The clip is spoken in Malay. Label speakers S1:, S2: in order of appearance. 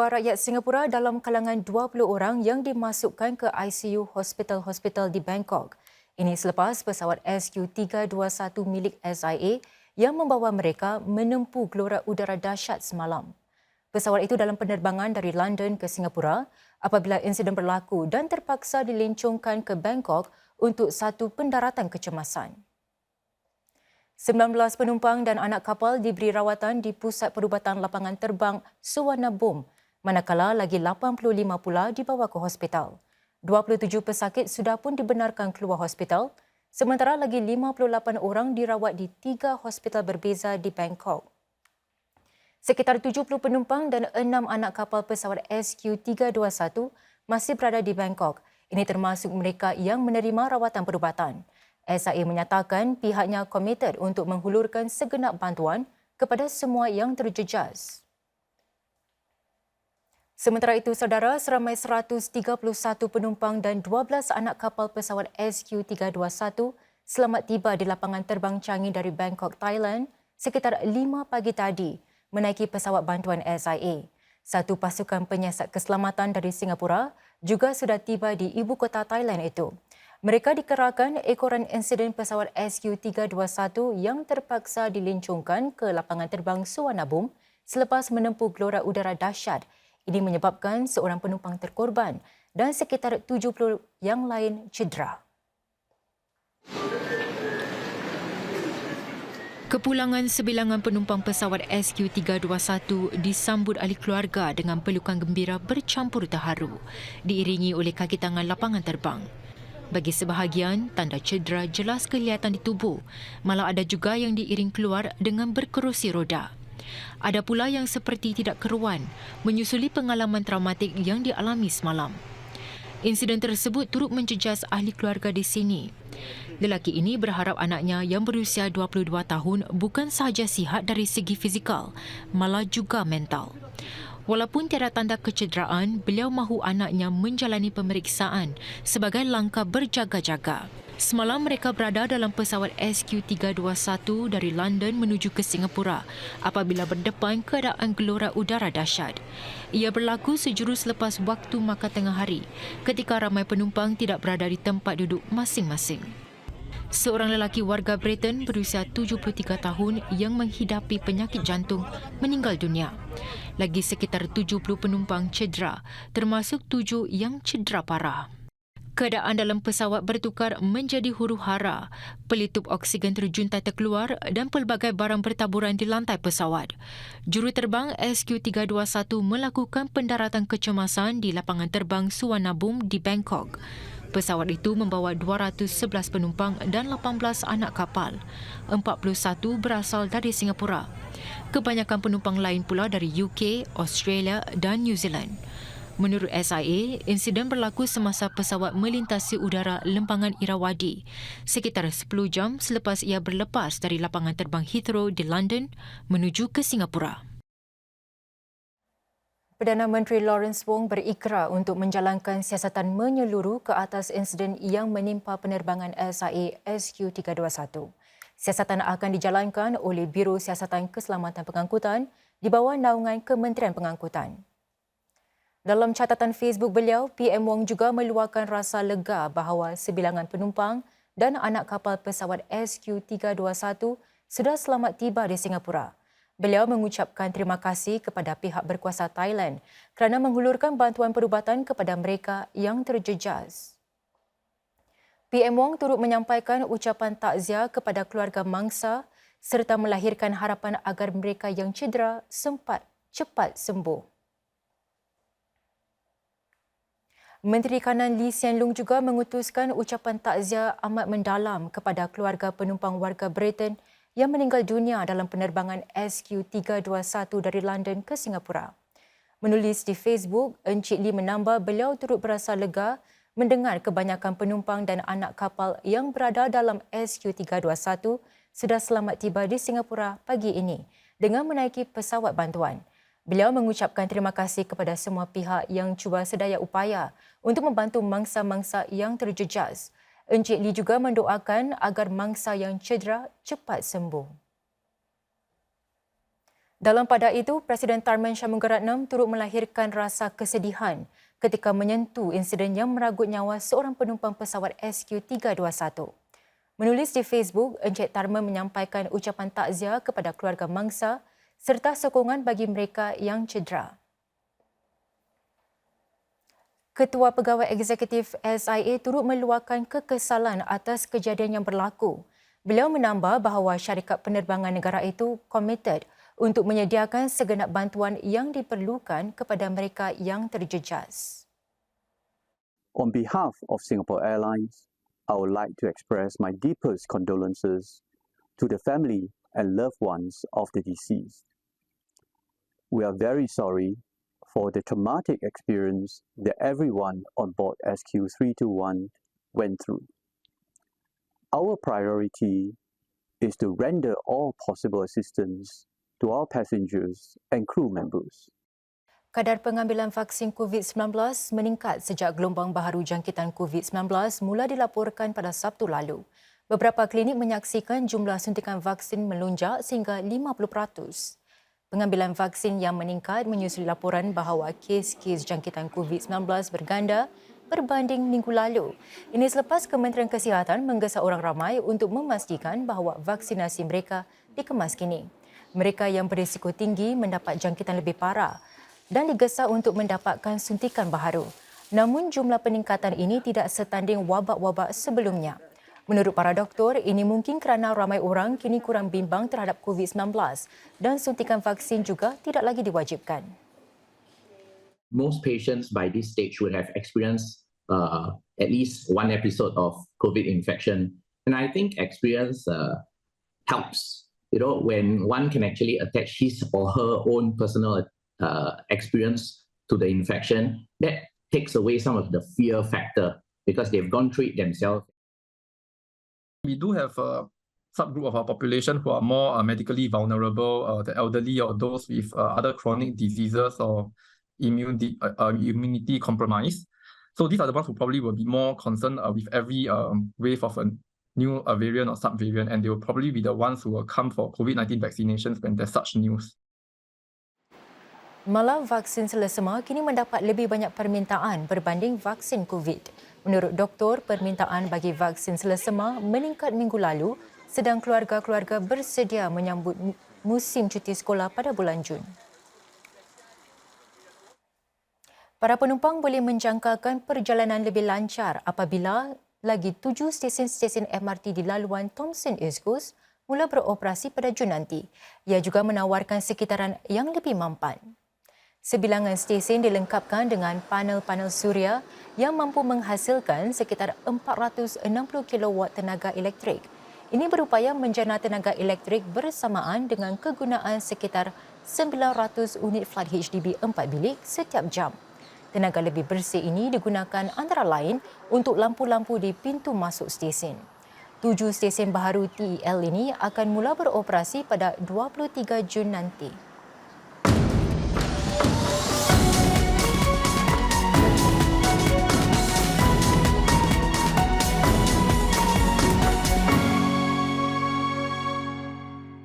S1: Dua rakyat Singapura dalam kalangan 20 orang yang dimasukkan ke ICU hospital-hospital di Bangkok. Ini selepas pesawat SQ321 milik SIA yang membawa mereka menempuh gelora udara dahsyat semalam. Pesawat itu dalam penerbangan dari London ke Singapura apabila insiden berlaku dan terpaksa dilencongkan ke Bangkok untuk satu pendaratan kecemasan. 19 penumpang dan anak kapal diberi rawatan di Pusat Perubatan Lapangan Terbang Suvarnabhumi, manakala lagi 85 pula dibawa ke hospital. 27 pesakit sudah pun dibenarkan keluar hospital, sementara lagi 58 orang dirawat di 3 hospital berbeza di Bangkok. Sekitar 70 penumpang dan 6 anak kapal pesawat SQ321 masih berada di Bangkok. Ini termasuk mereka yang menerima rawatan perubatan. SIA menyatakan pihaknya komited untuk menghulurkan segenap bantuan kepada semua yang terjejas. Sementara itu, saudara, seramai 131 penumpang dan 12 anak kapal pesawat SQ321 selamat tiba di lapangan terbang Changi dari Bangkok, Thailand sekitar 5 pagi tadi menaiki pesawat bantuan SIA. Satu pasukan penyiasat keselamatan dari Singapura juga sudah tiba di ibu kota Thailand itu. Mereka dikerahkan ekoran insiden pesawat SQ321 yang terpaksa dilencongkan ke lapangan terbang Suvarnabhumi selepas menempuh gelora udara dahsyat. Ini menyebabkan seorang penumpang terkorban dan sekitar 70 yang lain cedera. Kepulangan sebilangan penumpang pesawat SQ321 disambut ahli keluarga dengan pelukan gembira bercampur terharu, diiringi oleh kaki tangan lapangan terbang. Bagi sebahagian, tanda cedera jelas kelihatan di tubuh, malah ada juga yang diiring keluar dengan berkerusi roda. Ada pula yang seperti tidak keruan, menyusuli pengalaman traumatik yang dialami semalam. Insiden tersebut turut menjejas ahli keluarga di sini. Lelaki ini berharap anaknya yang berusia 22 tahun bukan sahaja sihat dari segi fizikal, malah juga mental. Walaupun tiada tanda kecederaan, beliau mahu anaknya menjalani pemeriksaan sebagai langkah berjaga-jaga. Semalam mereka berada dalam pesawat SQ321 dari London menuju ke Singapura apabila berdepan keadaan gelora udara dahsyat. Ia berlaku sejurus selepas waktu makan tengah hari ketika ramai penumpang tidak berada di tempat duduk masing-masing. Seorang lelaki warga Britain berusia 73 tahun yang menghidapi penyakit jantung meninggal dunia. Lagi sekitar 70 penumpang cedera, termasuk 7 yang cedera parah. Keadaan dalam pesawat bertukar menjadi huru-hara. Pelitup oksigen terjuntai terkeluar dan pelbagai barang bertaburan di lantai pesawat. Juruterbang SQ321 melakukan pendaratan kecemasan di lapangan terbang Suvarnabhumi di Bangkok. Pesawat itu membawa 211 penumpang dan 18 anak kapal. 41 berasal dari Singapura. Kebanyakan penumpang lain pula dari UK, Australia dan New Zealand. Menurut SIA, insiden berlaku semasa pesawat melintasi udara lempangan Irrawaddy sekitar 10 jam selepas ia berlepas dari lapangan terbang Heathrow di London menuju ke Singapura. Perdana Menteri Lawrence Wong berikrar untuk menjalankan siasatan menyeluruh ke atas insiden yang menimpa penerbangan SIA SQ321. Siasatan akan dijalankan oleh Biro Siasatan Keselamatan Pengangkutan di bawah naungan Kementerian Pengangkutan. Dalam catatan Facebook beliau, PM Wong juga meluahkan rasa lega bahawa sebilangan penumpang dan anak kapal pesawat SQ321 sudah selamat tiba di Singapura. Beliau mengucapkan terima kasih kepada pihak berkuasa Thailand kerana menghulurkan bantuan perubatan kepada mereka yang terjejas. PM Wong turut menyampaikan ucapan takziah kepada keluarga mangsa serta melahirkan harapan agar mereka yang cedera sempat cepat sembuh. Menteri Kanan Lee Hsien Loong juga mengutuskan ucapan takziah amat mendalam kepada keluarga penumpang warga Britain yang meninggal dunia dalam penerbangan SQ321 dari London ke Singapura. Menulis di Facebook, Encik Lee menambah beliau turut berasa lega mendengar kebanyakan penumpang dan anak kapal yang berada dalam SQ321 sudah selamat tiba di Singapura pagi ini dengan menaiki pesawat bantuan. Beliau mengucapkan terima kasih kepada semua pihak yang cuba sedaya upaya untuk membantu mangsa-mangsa yang terjejas. Encik Lee juga mendoakan agar mangsa yang cedera cepat sembuh. Dalam pada itu, Presiden Tharman Shanmugaratnam turut melahirkan rasa kesedihan ketika menyentuh insiden yang meragut nyawa seorang penumpang pesawat SQ321. Menulis di Facebook, Encik Tharman menyampaikan ucapan takziah kepada keluarga mangsa serta sokongan bagi mereka yang cedera. Ketua Pegawai Eksekutif SIA turut meluahkan kekesalan atas kejadian yang berlaku. Beliau menambah bahawa syarikat penerbangan negara itu komited untuk menyediakan segenap bantuan yang diperlukan kepada mereka yang terjejas.
S2: On behalf of Singapore Airlines, I would like to express my deepest condolences to the family and loved ones of the deceased. We are very sorry for the traumatic experience that everyone on board SQ321 went through. Our priority is to render all possible assistance to our passengers and crew members.
S1: Kadar pengambilan vaksin COVID-19 meningkat sejak gelombang baharu jangkitan COVID-19 mula dilaporkan pada Sabtu lalu. Beberapa klinik menyaksikan jumlah suntikan vaksin melonjak sehingga 50%. Pengambilan vaksin yang meningkat menyusul laporan bahawa kes-kes jangkitan COVID-19 berganda berbanding minggu lalu. Ini selepas Kementerian Kesihatan menggesa orang ramai untuk memastikan bahawa vaksinasi mereka dikemas kini. Mereka yang berisiko tinggi mendapat jangkitan lebih parah dan digesa untuk mendapatkan suntikan baharu. Namun jumlah peningkatan ini tidak setanding wabak-wabak sebelumnya. Menurut para doktor, ini mungkin kerana ramai orang kini kurang bimbang terhadap COVID-19 dan suntikan vaksin juga tidak lagi diwajibkan.
S3: Most patients by this stage would have experienced at least one episode of COVID infection. And I think experience helps. When one can actually attach his or her own personal experience to the infection, that takes away some of the fear factor because they've gone through it themselves.
S4: We do have a subgroup of our population who are more medically vulnerable, the elderly or those with other chronic diseases or immunity compromise. So these are the ones who probably will be more concerned with every wave of a new variant or subvariant, and they will probably be the ones who will come for COVID-19 vaccinations when there's such news.
S1: Malah vaksin selesema kini mendapat lebih banyak permintaan berbanding vaksin COVID. Menurut doktor, permintaan bagi vaksin selesema meningkat minggu lalu sedang keluarga-keluarga bersedia menyambut musim cuti sekolah pada bulan Jun. Para penumpang boleh menjangkakan perjalanan lebih lancar apabila lagi 7 stesen-stesen MRT di laluan Thomson East Coast mula beroperasi pada Jun nanti. Ia juga menawarkan sekitaran yang lebih mampan. Sebilangan stesen dilengkapkan dengan panel-panel suria yang mampu menghasilkan sekitar 460 kW tenaga elektrik. Ini berupaya menjana tenaga elektrik bersamaan dengan kegunaan sekitar 900 unit flat HDB 4 bilik setiap jam. Tenaga lebih bersih ini digunakan antara lain untuk lampu-lampu di pintu masuk stesen. 7 stesen baharu TEL ini akan mula beroperasi pada 23 Jun nanti.